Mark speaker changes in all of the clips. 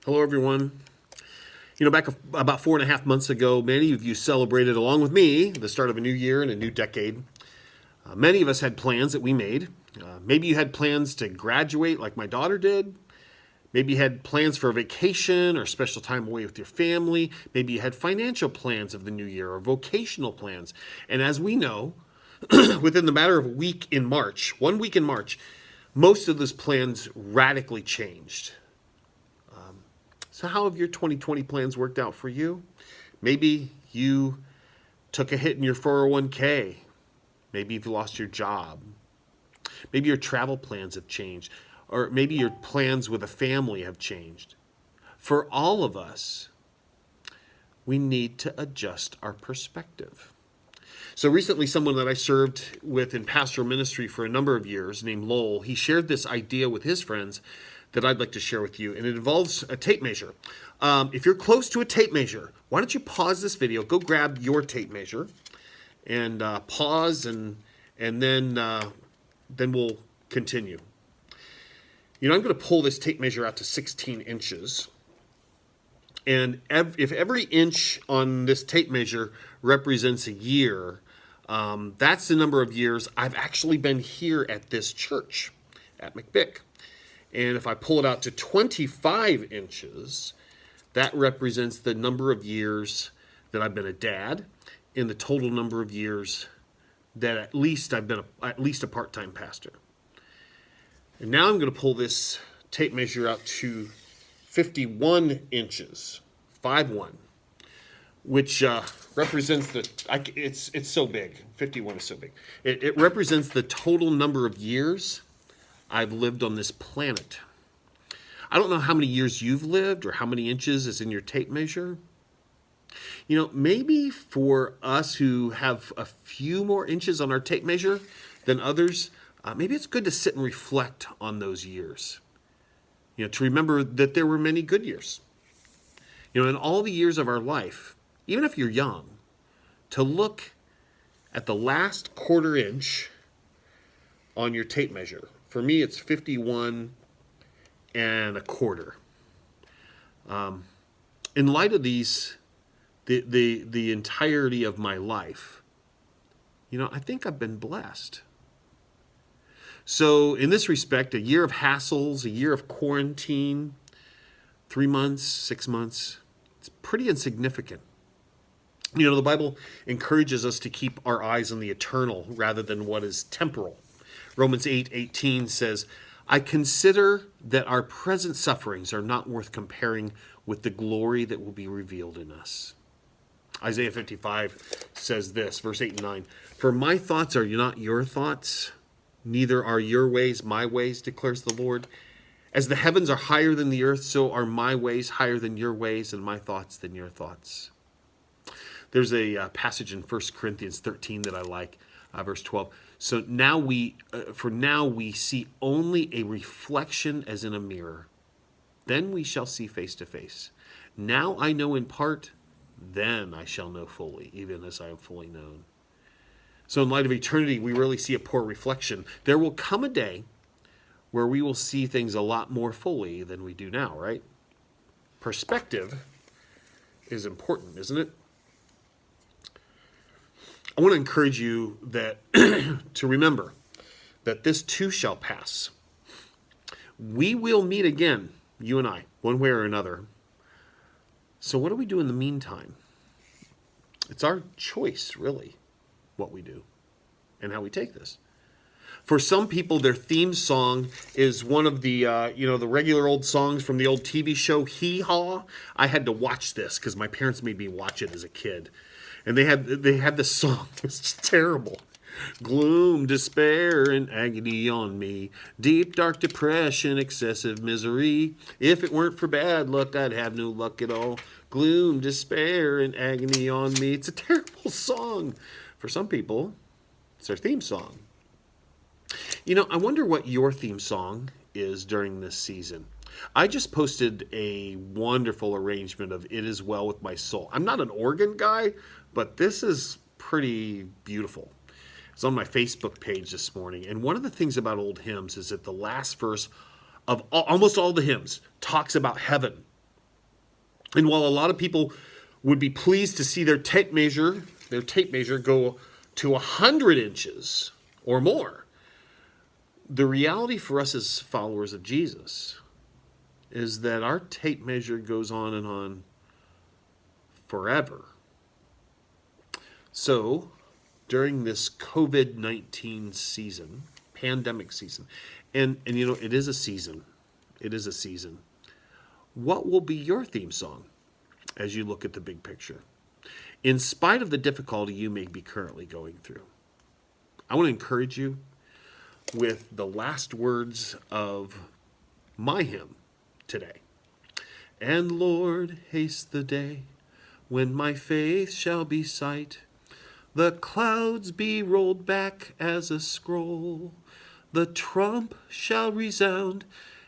Speaker 1: Hello, everyone. Back about 4.5 months ago, many of you celebrated, along with me, the start of a new year and a new decade. Many of us had plans that we made. Maybe you had plans to graduate like my daughter did. Maybe you had plans for a vacation or special time away with your family. Maybe you had financial plans of the new year or vocational plans. And as we know, within the matter of a week in March, 1 week in March, most of those plans radically changed. So how have your 2020 plans worked out for you? Maybe you took a hit in your 401k. Maybe you've lost your job. Maybe your travel plans have changed. Or maybe your plans with a family have changed. For all of us, we need to adjust our perspective. So recently, someone that I served with in pastoral ministry for a number of years, named Lowell, he shared this idea with his friends that I'd like to share with you, and it involves a tape measure. If you're close to a tape measure, why don't you pause this video, go grab your tape measure, and pause, and then we'll continue. I'm going to pull this tape measure out to 16 inches, and if every inch on this tape measure represents a year, that's the number of years I've actually been here at this church, at McBIC. And if I pull it out to 25 inches, that represents the number of years that I've been a dad and the total number of years that at least I've been a part-time pastor. And now I'm going to pull this tape measure out to 51 inches, 5-1, which represents it's so big. 51 is so big. It represents the total number of years I've lived on this planet. I don't know how many years you've lived or how many inches is in your tape measure. Maybe for us who have a few more inches on our tape measure than others, maybe it's good to sit and reflect on those years. To remember that there were many good years. In all the years of our life, even if you're young, to look at the last quarter inch on your tape measure. For me, it's 51 and a quarter. In light of these, the entirety of my life, I think I've been blessed. So in this respect, a year of hassles, a year of quarantine, 3 months, 6 months, it's pretty insignificant. The Bible encourages us to keep our eyes on the eternal rather than what is temporal. Romans 8:18 says, I consider that our present sufferings are not worth comparing with the glory that will be revealed in us. Isaiah 55 says this, verse 8 and 9, For my thoughts are not your thoughts, neither are your ways my ways, declares the Lord. As the heavens are higher than the earth, so are my ways higher than your ways, and my thoughts than your thoughts. There's a passage in 1 Corinthians 13 that I like, verse 12. So now we see only a reflection as in a mirror. Then we shall see face to face. Now I know in part, then I shall know fully, even as I am fully known. So in light of eternity, we really see a poor reflection. There will come a day where we will see things a lot more fully than we do now, right? Perspective is important, isn't it? I want to encourage you that to remember that this too shall pass. We will meet again, you and I, one way or another. So what do we do in the meantime? It's our choice, really, what we do and how we take this. For some people, their theme song is one of the, the regular old songs from the old TV show Hee Haw. I had to watch this because my parents made me watch it as a kid. And they had this song. It's just terrible. Gloom, despair, and agony on me. Deep, dark depression, excessive misery. If it weren't for bad luck, I'd have no luck at all. Gloom, despair, and agony on me. It's a terrible song. For some people, it's their theme song. I wonder what your theme song is during this season. I just posted a wonderful arrangement of It Is Well With My Soul. I'm not an organ guy, but this is pretty beautiful. It's on my Facebook page this morning. And one of the things about old hymns is that the last verse of almost all the hymns talks about heaven And while a lot of people would be pleased to see their tape measure go to 100 inches or more, the reality for us as followers of Jesus is that our tape measure goes on and on forever. So, during this COVID-19 season, pandemic season, and it is a season. It is a season. What will be your theme song as you look at the big picture? In spite of the difficulty you may be currently going through, I want to encourage you with the last words of my hymn today. And Lord, haste the day when my faith shall be sight. The clouds be rolled back as a scroll. The trump shall resound,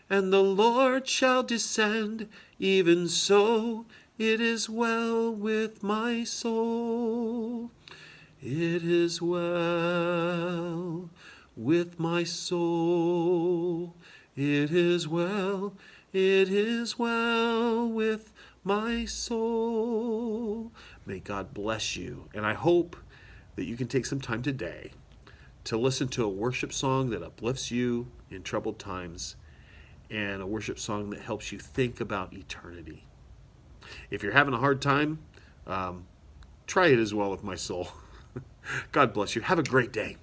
Speaker 1: and the Lord shall descend. Even so, it is well with my soul. It is well with my soul. It is well with my soul. May God bless you. And I hope that you can take some time today to listen to a worship song that uplifts you in troubled times and a worship song that helps you think about eternity. If you're having a hard time, try it as well with my soul. God bless you. Have a great day.